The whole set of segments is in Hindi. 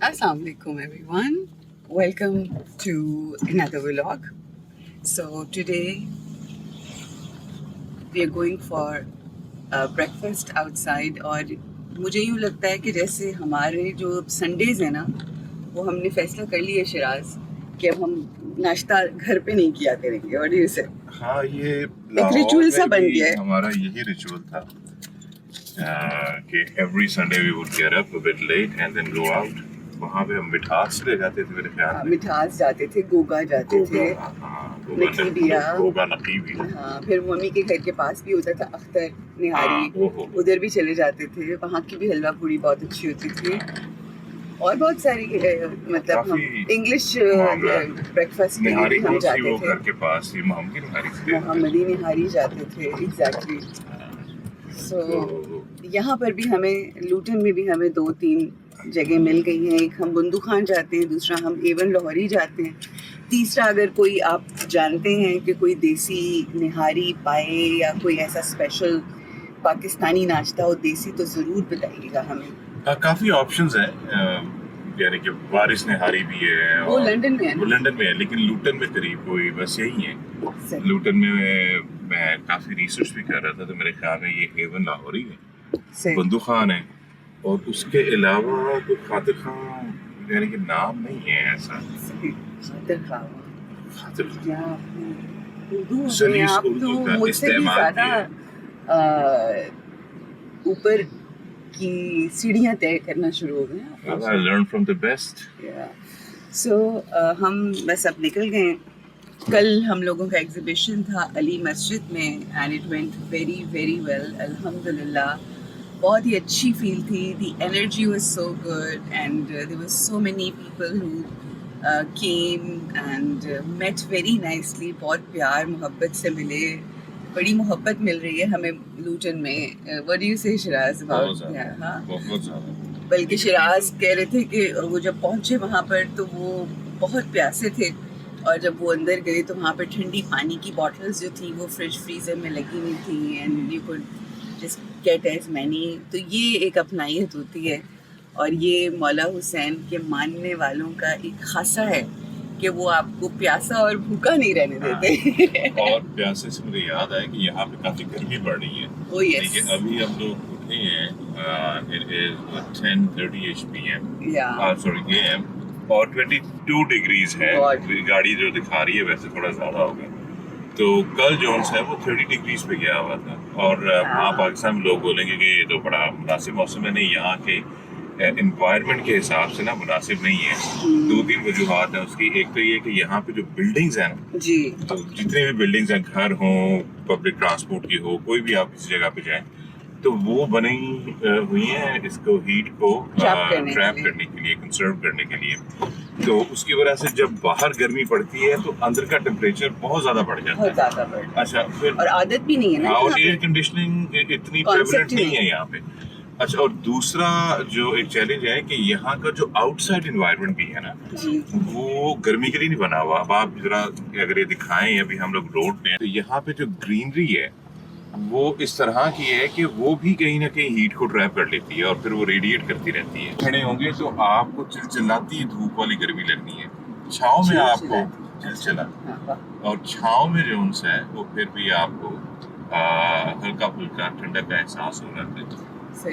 Assalamu alaikum everyone. Welcome to another vlog. So today we are going for a breakfast outside और मुझे यूँ लगता है कि जैसे हमारे जो संडेज हैं ना वो हमने फैसला कर लिया शिराज कि अब हम नाश्ता घर पे नहीं किया करेंगे और ये से हाँ ये एक रिचुअल सा बन गया है हमारा यही रिचुअल था कि every Sunday we would get up a bit late and then go out. वहाँ पे हम मिठास ले जाते थे मेरे ख्याल में। मिठास जाते थे, गोगा जाते थे, गोगा नकी भी। हाँ, फिर मम्मी के घर के पास भी होता था अख्तर निहारी, उधर भी चले जाते थे। वहाँ की भी हलवा पूरी बहुत अच्छी होती थी और बहुत सारी मतलब हम इंग्लिश ब्रेकफास्ट के लिए हम जाते थे। घर के पास ही मोहम्मदी निहारी जाते थे। एग्जैक्टली। सो यहाँ पर भी हमें लूटन में भी हमें 2-3 जगह मिल गई हैं। एक हम बुंदू खान जाते हैं, दूसरा हम एवन लाहौरी जाते हैं, तीसरा अगर कोई आप जानते हैं कि कोई देसी निहारी पाए या कोई ऐसा स्पेशल पाकिस्तानी नाश्ता हो देसी तो ज़रूर बताइएगा हमें। काफ़ी ऑप्शंस हैं, यानी कि वारिस निहारी भी है। वो लंदन में है। वो लंदन में है लेकिन लूटन में करीब कोई बस यही है। लूटन में मैं काफ़ी रिसर्च भी कर रहा था तो मेरे ख्याल में ये एवन लाहौरी है, बुंदू खान है और उसके अलावा तो खातिर खान यानी कि नाम नहीं है ऐसा। मुझसे भी ज़्यादा ऊपर की सीढ़ियाँ तय करना शुरू हो गए। I learned from the best. So हम बस अब निकल गए। कल हम लोगों का एग्जीबिशन था अली मस्जिद में and it went very very well अल्हम्दुलिल्लाह। बहुत ही अच्छी फील थी। The energy was so good and there were so many people who came and met very nicely. बहुत प्यार मोहब्बत से मिले, बड़ी मोहब्बत मिल रही है हमें लूटन में। व्हाट डू यू से शिराज अबाउट? हाँ, बहुत ज़्यादा। बल्कि शिराज कह रहे थे कि वो जब पहुँचे वहाँ पर तो वो बहुत प्यासे थे और जब वो अंदर गए तो वहाँ पर ठंडी पानी की बॉटल्स जो थी वो फ्रीज़र में लगी हुई थी and you could just get as many. तो ये एक अपनाइत होती है और ये मौला हुसैन के मानने वालों का एक खासा है कि वो आपको प्यासा और भूखा नहीं रहने देते। और प्यासे से मुझे याद आया कि यहाँ पे काफी गर्मी बढ़ रही है। oh, yes. लेकिन अभी हम लोग उठे हैं, it is 10:30 PM, sorry AM और 22 डिग्रीज है। गाड़ी जो दिखा रही है वैसे थोड़ा ज्यादा होगा। तो कल जोन्स है वो 30 डिग्रीज पे गया हुआ था और वहाँ पाकिस्तान में लोग बोलेंगे कि ये तो बड़ा मुनासिब मौसम है। नहीं, यहाँ के एनवायरनमेंट के हिसाब से ना मुनासिब नहीं है। 2-3 वजूहात हैं उसकी। एक तो ये कि यहाँ पे जो बिल्डिंग्स हैं जी, तो जितने भी बिल्डिंग्स हैं, घर हो, पब्लिक ट्रांसपोर्ट की हो, कोई भी आप किसी जगह पे जाएं तो वो बनी हुई हैं इसको हीट को ट्रैप करने के लिए, कंसर्व करने के लिए। तो उसकी वजह से जब बाहर गर्मी पड़ती है तो अंदर का टेम्परेचर बहुत ज्यादा बढ़ जाता है। अच्छा, फिर और आदत भी नहीं है ना, और एयर कंडीशनिंग इतनी प्रेवलेंट नहीं है यहाँ पे। अच्छा, और दूसरा जो एक चैलेंज है कि यहाँ का जो आउटसाइड एनवायरनमेंट भी है ना वो गर्मी के लिए नहीं बना हुआ। अब आप जरा अगर ये दिखाएं, अभी हम लोग रोड पे हैं तो यहाँ पे जो ग्रीनरी है वो इस तरह की है कि वो भी कहीं ना कहीं हीट को ट्रैप कर लेती है और फिर वो रेडिएट करती रहती है। खड़े होंगे तो आपको चिलचिलाती धूप वाली गर्मी लगनी है, छाँव में आपको चिलचिला, और छाँव में जो उनसे है वो फिर भी आपको हल्का फुल्का ठंडक का एहसास हो रहा है। तो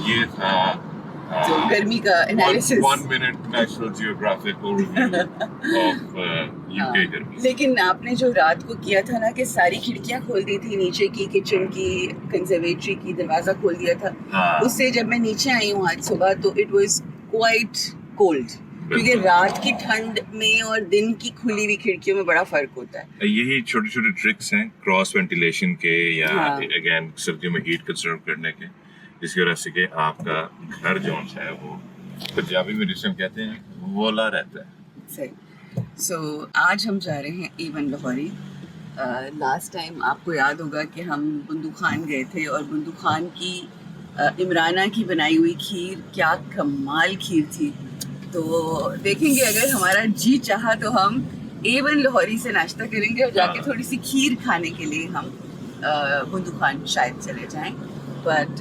ये था जो गर्मी का analysis. 1 minute national geographic overview of UK गर्मी। लेकिन आपने जो रात को किया था ना कि सारी खिड़कियां खोल दी थी, नीचे की किचन की, कंजर्वेटरी की दरवाजा खोल दिया था, उससे जब मैं नीचे आई हूँ आज सुबह तो इट वाज क्वाइट कोल्ड, क्योंकि रात की ठंड में और दिन की खुली हुई खिड़कियों में बड़ा फर्क होता है। यही छोटे छोटे ट्रिक्स हैं क्रॉस वेंटिलेशन के या अगेन सर्दियों में हीट कंजर्व करने के, जिसकी वजह से कि आपका घर जो है वो पंजाबी में जिसे हम कहते हैं वोला रहता है। सही। सो आज हम जा रहे हैं एवन लाहौरी। लास्ट टाइम आपको याद होगा कि हम बुंदू खान गए थे और बुंदू खान की इमराना की बनाई हुई खीर क्या कमाल खीर थी। तो देखेंगे अगर हमारा जी चाहा तो हम एवन लाहौरी से नाश्ता करेंगे और जाके थोड़ी सी खीर खाने के लिए हम बुंदू खान शायद चले जाएं। but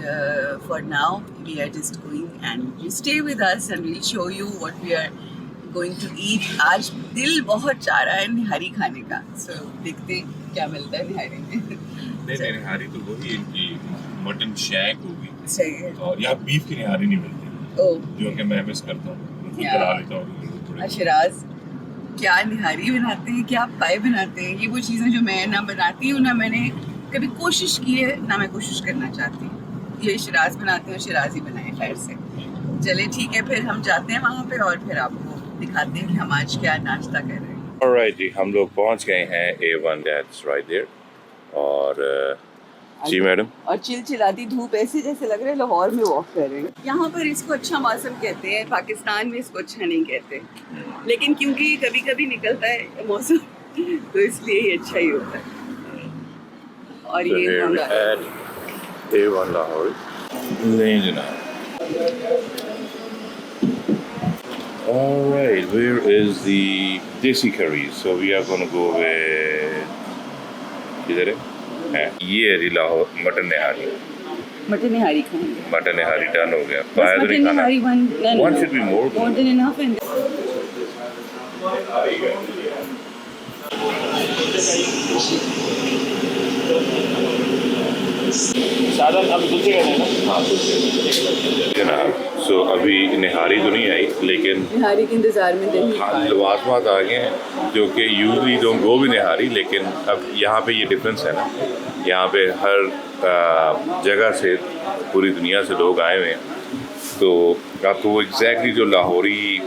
for now we are just going and you stay with us and we'll show you what we are going to eat. आज दिल बहुत चाह रहा है निहारी खाने का, so देखते हैं क्या मिलता है निहारी में। नहीं निहारी तो वही इनकी मटन शैक होगी, सही है। और यहाँ बीफ की निहारी नहीं मिलती, जो कि मैं मिस करता हूँ, बना लेता हूँ। शिराज क्या निहारी बनाते हैं, क्या पाए बनाते हैं, ये वो चीज़ें जो मैं ना बनाती हूँ, ना मैंने कभी कोशिश की है, ना मैं कोशिश करना चाहती हूँ। ये शिराज बनाते हैं और शिराज ही बनाए खैर से। चले ठीक है, फिर हम जाते हैं वहाँ पे और फिर आपको दिखाते हैं कि हम आज क्या नाश्ता कर रहे हैं। ऑलराइट जी, हम लोग पहुँच गए हैं A1, दैट्स राइट देयर। और जी मैडम, और चिलचिलाती धूप ऐसे जैसे लग रहा है लाहौर में वॉक कर रहे हैं। यहाँ पर इसको अच्छा मौसम कहते हैं, पाकिस्तान में इसको अच्छा नहीं कहते, लेकिन क्योंकि कभी कभी निकलता है मौसम तो इसलिए ही अच्छा ही होता है। और so ये here at A1 Lahore, नहीं जनाब। Alright, where is the desi curries? So we are going to go with, किधर है? ये है जी लाहौर मटन निहारी। मटन निहारी खाएंगे। मटन निहारी डन हो गया। Mutton nihari one should be more than enough and जनाब। सो अभी निहारी तो नहीं आई, लेकिन निहारी के इंतजार में लवाजमात आ गए हैं जो कि यूजली डोंट गो भी निहारी, लेकिन अब यहाँ पे ये डिफरेंस है ना, यहाँ पे हर जगह से पूरी दुनिया से लोग आए हुए हैं, तो आपको वो एग्जैक्टली जो लाहौरी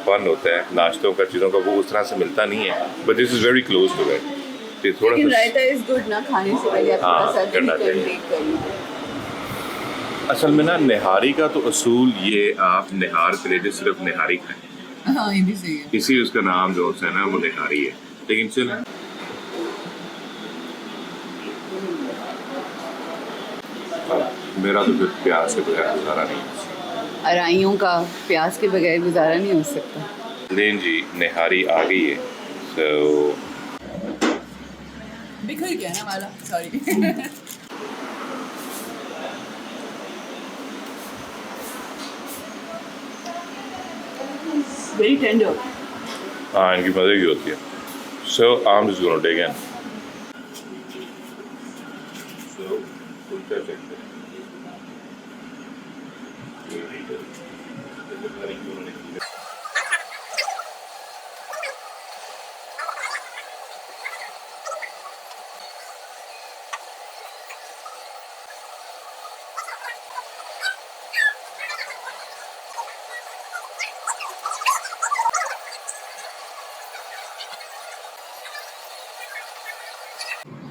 फन होता है नाश्तों का, चीज़ों का, वो उस तरह से मिलता नहीं है, but this is very close to it. थोड़ा सा रायता इज गुड ना, खाने से पहले आप थोड़ा सा करना चाहिए। असल में ना निहारी का तो असूल ये, आप निहार के लिए सिर्फ निहारी खाएं। हाँ, ये भी सही है। इसी उसका नाम जो है ना वो निहारी है, लेकिन चल मेरा तो फिर प्याज के बगैर गुजारा नहीं। अराइयों का प्याज के बगैर गुजारा नहीं हो सकता। लेन जी, निहारी आ गई है, तो बिखर गया ना वाला, सॉरी। Very tender. हाँ, इनकी मज़े की होती है। So I am just gonna take in.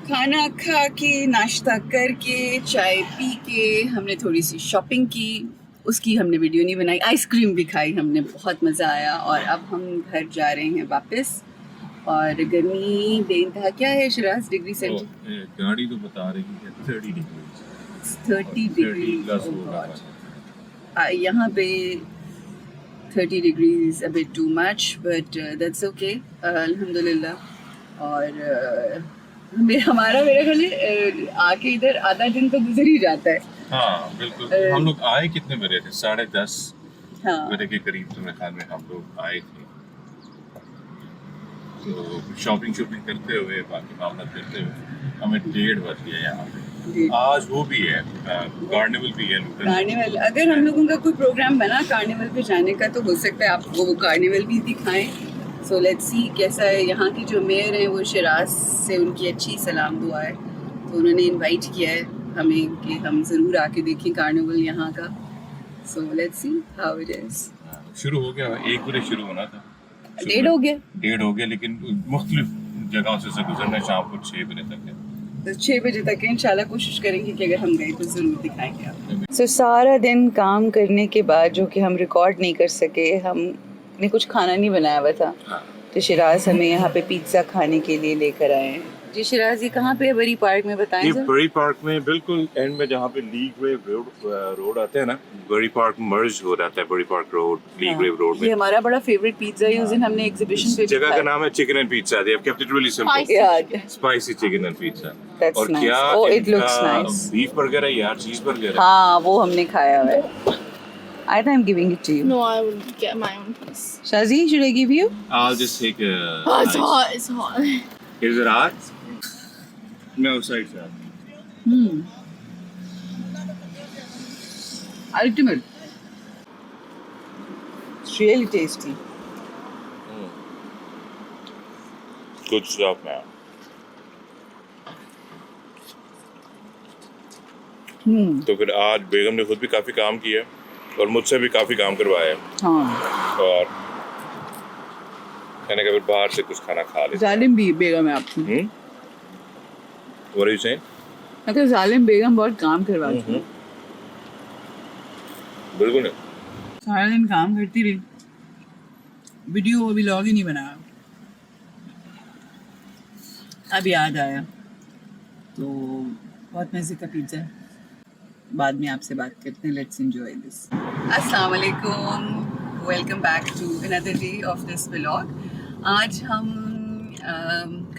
खाना खा के, नाश्ता करके, चाय पी के हमने थोड़ी सी शॉपिंग की, उसकी हमने वीडियो नहीं बनाई। आइसक्रीम भी खाई हमने, बहुत मज़ा आया। और अब हम घर जा रहे हैं वापस, और गर्मी बेइंतहा क्या है शिराज डिग्री सेंटीग्रेड? गाड़ी तो बता रही है 30 डिग्री। 30 डिग्री यहाँ पे 30 degrees a bit too much, but that's okay, अल्हम्दुलिल्लाह। और हमारा मेरे ख्याल आके इधर आधा दिन तो गुजर ही जाता है। हाँ बिल्कुल। हम लोग आए कितने बजे थे? 10:30 बजे के करीब तो मेरे ख्याल में हम लोग आए थे। तो शॉपिंग करते हुए, बाकी मामला करते हुए हमें 1:30 बज गया यहाँ पे। आज वो भी है, कार्निवल भी है। कार्निवल, अगर हम लोगों का कोई प्रोग्राम बना कार्निवल पे जाने का तो हो सकता है आपको वो कार्निवल भी दिखाएं। सो लेट्स सी कैसा है। यहाँ की जो मेयर हैं वो शिराज से उनकी अच्छी सलाम दुआ है, तो उन्होंने इनवाइट किया है हमें कि हम ज़रूर आके देखें कार्निवल यहाँ का। सो let's see how it is. शुरू हो गया, 1 बजे शुरू होना था, 1:30 हो गया। 1:30 हो गया, लेकिन मुख्तलिफ जगहों से गुजरना शाम को 6 बजे तक है। तो 6 बजे तक इंशाल्लाह कोशिश करेंगे कि अगर हम गए तो ज़रूर दिखाएंगे आपको। सो सारा दिन काम करने के बाद जो कि हम रिकॉर्ड नहीं कर सके, हमने कुछ खाना नहीं बनाया हुआ था, तो शिराज हमें यहाँ पे पिज़्ज़ा खाने के लिए लेकर आए हैं, जी शिराज, ये कहाँ पे है बरी पार्क में, बताएं ये जरा। बरी पार्क में बिल्कुल एंड में जहाँ पे लीग वेव रोड आता है ना, बरी पार्क मर्ज हो जाता है बरी park road league wave road में। ये हमारा बड़ा फेवरेट पिज्जा है, उस दिन हमने एग्जीबिशन पे भी जगह का खाया। नाम है chicken and pizza. They have kept it really simple, Yeah, spicy chicken and pizza. that's और nice. क्या Oh, it इनका looks nice. बीफ बर्गर है यार, चीज बर्गर है। हाँ, वो हमने खाया हुआ है। I think I'm giving it to you. No, I will get my own piece. Shazi, should I give you? I'll just take a Oh, it's nice- hot. It's hot. Is it hot? No, sorry, sir. Ultimate. It's really tasty. Good stuff, man. तो फिर आज बेगम ने खुद भी काफी काम किया और मुझसे भी काफी काम करवाया है। हाँ। और मैंने कहा फिर बाहर से कुछ खाना खा ले। जालिम भी बेगम है आपकी। What are you saying? मतलब जालिम बेगम बहुत काम करवाती है। बिल्कुल नहीं। सारा दिन काम करती रही, वीडियो व्लॉग ही नहीं बनाया। अब याद आया तो बहुत मज़े का पिज्ज़ा है। बाद में आपसे बात करते हैं। Let's enjoy this. अस्सलाम वालेकुम, welcome back to another day of this vlog. आज हम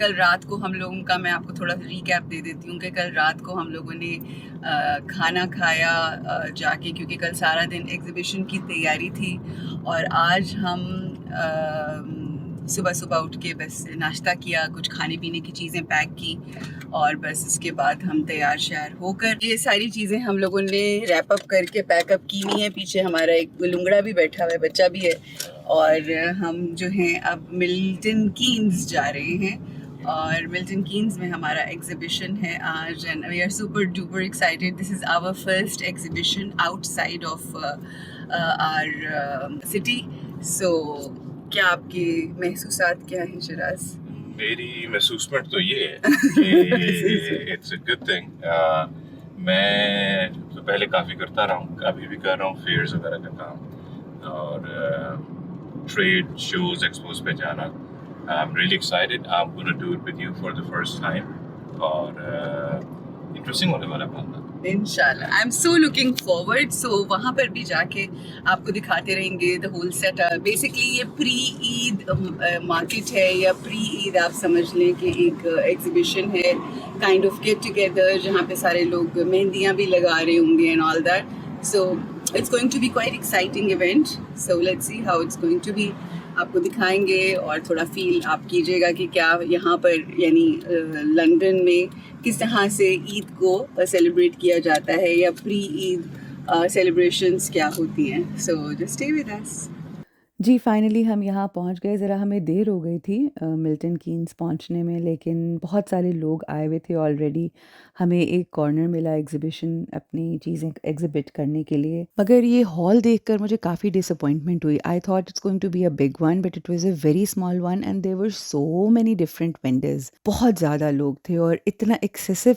कल रात को हम लोगों का, मैं आपको थोड़ा रिकैप दे देती हूँ कि कल रात को हम लोगों ने खाना खाया जाके, क्योंकि कल सारा दिन एग्ज़िबिशन की तैयारी थी। और आज हम सुबह सुबह उठ के बस नाश्ता किया, कुछ खाने पीने की चीज़ें पैक की और बस इसके बाद हम तैयार श्यार होकर ये सारी चीज़ें हम लोगों ने रैप अप करके पैकअप की हुई है। पीछे हमारा एक लुंगड़ा भी बैठा हुआ है, बच्चा भी है। और हम जो हैं अब मिल्टन कीन्स जा रहे हैं और मिल्टन कीन्स में हमारा एग्जीबिशन है आज and we are super duper excited. This is our first exhibition outside of our city. So क्या आपके महसूसात क्या हैं शिराज? मेरी महसूसमेंट तो ये है कि इट्स अ गुड थिंग। मैं तो पहले काफ़ी करता रहा हूँ, अभी भी कर रहा हूँ फेयर्स वगैरह का काम और ट्रेड शोज एक्सपोज पे जाना। I am really excited, I am gonna do it with you for the first time और इंटरेस्टिंग होने वाला है। इंशाल्लाह, I am so looking forward. So वहाँ पर भी जाके आपको दिखाते रहेंगे द होल सेटअप। बेसिकली ये प्री ईद मार्केट है या प्री ईद आप समझ लें कि एक एग्जीबिशन है, काइंड ऑफ गेट टुगेदर, जहाँ पे सारे लोग मेहंदियाँ भी लगा रहे होंगे and all that. So it's going to be quite exciting event. So let's see how it's going to be. आपको दिखाएंगे और थोड़ा फील आप कीजिएगा कि क्या यहाँ पर यानी लंदन में किस तरह से ईद को सेलिब्रेट किया जाता है या प्री ईद सेलिब्रेशंस क्या होती हैं। So just stay with us. जी फाइनली हम यहाँ पहुँच गए। ज़रा हमें देर हो गई थी मिल्टन कीन्स पहुँचने में, लेकिन बहुत सारे लोग आए हुए थे ऑलरेडी। हमें एक कॉर्नर मिला एग्जीबिशन अपनी चीज़ें एग्जिबिट करने के लिए, मगर ये हॉल देखकर मुझे काफ़ी डिसअपॉइंटमेंट हुई। I thought it's going to be a big one but it was a very small one and there were so many different vendors. बहुत ज़्यादा लोग थे और इतना एक्सेसिव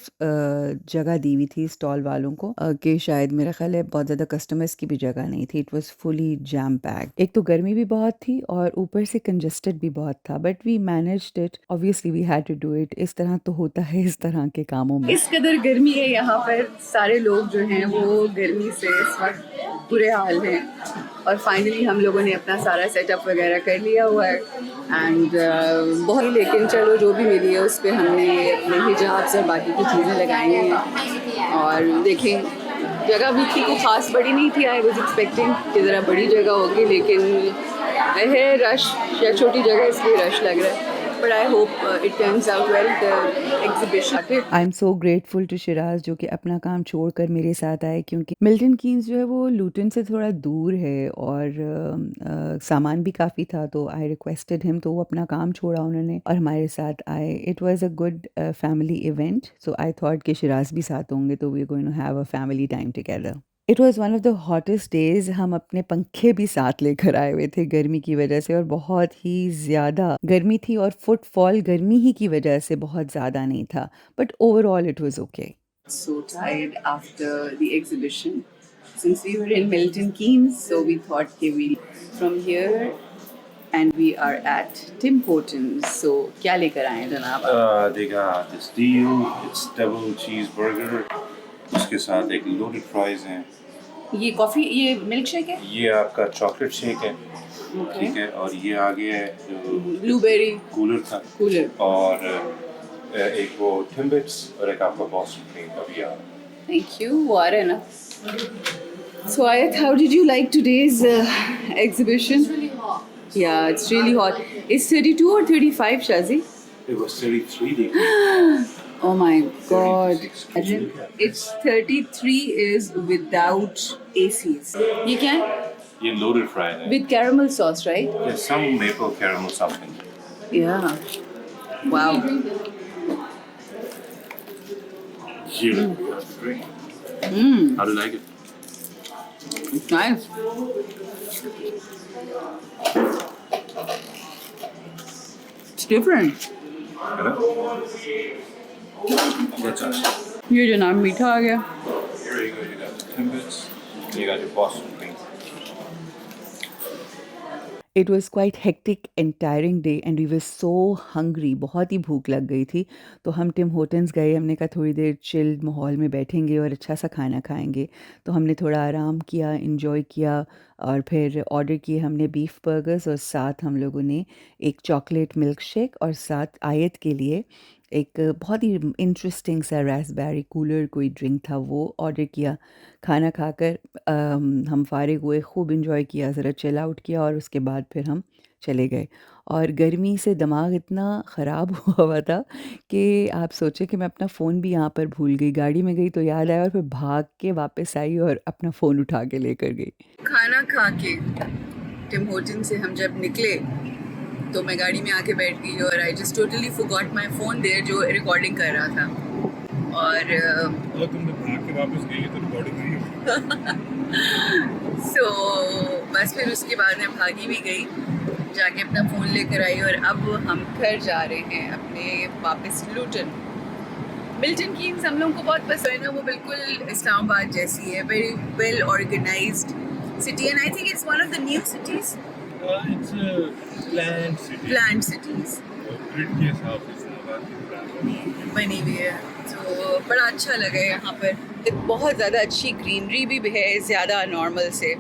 जगह दी हुई थी स्टॉल वालों को कि शायद मेरा ख्याल है बहुत ज़्यादा कस्टमर्स की भी जगह नहीं थी। It was fully jam packed. एक तो गर्मी भी बहुत थी और ऊपर से कंजस्टेड भी बहुत था, but we managed it. Obviously we had to do it. इस तरह तो होता है इस तरह के कामों में। इस कदर गर्मी है यहाँ पर, सारे लोग जो हैं वो गर्मी से इस वक्त बुरे हाल हैं। और फाइनली हम लोगों ने अपना सारा सेटअप वगैरह कर लिया हुआ है एंड बहुत, लेकिन चलो जो भी मिली है उस पर हमने अपने हिजाब और बाकी की चीज़ें लगाई हैं। और देखें, जगह भी थी, कोई ख़ास बड़ी नहीं थी। आई वाज एक्सपेक्टिंग कि ज़रा बड़ी जगह होगी, लेकिन है रश या छोटी जगह इसलिए रश लग रहा है। But I hope it turns out well, the exhibition. I am so grateful to Shiraz जो कि अपना काम छोड़कर मेरे साथ आए, क्योंकि मिल्टन कीन्स जो है वो लूटन से थोड़ा दूर है और सामान भी काफ़ी था। तो आई रिक्वेस्टेड हिम, तो वो अपना काम छोड़ा उन्होंने और हमारे साथ आए। It was a good family event, so I thought कि शिराज भी साथ होंगे तो we are going to have a family time together. It was one of the hottest days. हम अपने पंखे भी साथ लेकर आए हुए थे गर्मी की वजह से, और बहुत ही ज़्यादा गर्मी थी और फुटफॉल गर्मी ही की वजह से बहुत ज़्यादा नहीं था, but overall it was okay. So tired after the exhibition. Since we were in Milton Keynes, so we thought, okay, we from here and we are at Tim Hortons. So क्या लेकर आए जनाब? They got this deal. It's double cheeseburger. उसके साथ एक loaded fries हैं. ये कॉफी, ये मिल्क शेक है? ये आपका चॉकलेट शेक है. Okay. ठीक है. और ये आगे है जो ब्लूबेरी कूलर था. कूलर. और एक वो Timbits और एक आपका Boston cream अभी आ. Thank you. What enough. So Ayat, how did you like today's exhibition? It's really hot. Yeah, it's really hot. It's 32 or 35, Shazi? It was 33 degrees. Oh my God. 36. I think it's 33 is without ACs. You can? ये loaded fries है. With caramel sauce, right? There's some maple caramel something. Yeah. Wow. Really great. How do you like it? Nice. It's different. है ना? That's us. ये जनाब मीठा आ गया. Here you go. You got the Timbits. You got your Boston cream. It was quite hectic and tiring day and we were so hungry. बहुत ही भूख लग गई थी. तो हम टिम होटन्स गए. हमने कहा थोड़ी देर चिल्ड माहौल में बैठेंगे और अच्छा सा खाना खाएंगे. तो हमने थोड़ा आराम किया, इन्जॉय किया और फिर ऑर्डर किए हमने बीफ बर्गर्स और साथ हम लोगों ने एक चॉकलेट मिल्क शेक और साथ आयत के लिए एक बहुत ही इंटरेस्टिंग सा रास्पबेरी कूलर कोई ड्रिंक था, वो ऑर्डर किया. खाना खाकर हम फारिग हुए, खूब इंजॉय किया, ज़रा चिल आउट किया और उसके बाद फिर हम चले गए. और गर्मी से दिमाग इतना ख़राब हुआ हुआ था कि आप सोचें कि मैं अपना फ़ोन भी यहाँ पर भूल गई. गाड़ी में गई तो याद आया और फिर भाग के वापस आई और अपना फ़ोन उठा के लेकर गई. खाना खा के टिम होटन से हम जब निकले तो मैं गाड़ी में आके बैठ गई और I just totally forgot my phone there जो रिकॉर्डिंग कर रहा था. और तुमने भाग के वापस गई तो रिकॉर्डिंग नहीं सो बस फिर उसके बाद मैं भागी भी गई, जाके अपना फ़ोन लेकर आई और अब हम घर जा रहे हैं अपने वापस लूटन. मिल्टन कीन्स हम लोगों को बहुत पसंद है. वो बिल्कुल इस्लामाबाद जैसी है, very well organised city and I think it's one of the new cities. It's a planned city. Planned cities grid के हिसाब से इस्लामाबाद की प्लान बनी हुई है. तो बड़ा अच्छा लगा है यहाँ पर. बहुत ज़्यादा अच्छी ग्रीनरी भी है ज़्यादा नॉर्मल से,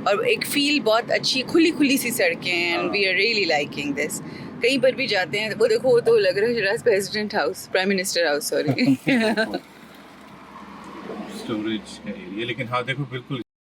और एक फील बहुत अच्छी खुली खुली सी सड़कें हैं. And we are really liking this. कहीं पर भी जाते हैं वो देखो, वो तो लग रहा है जरा president house, prime minister house, sorry. Storage का एरिया, लेकिन हाँ देखो बिल्कुल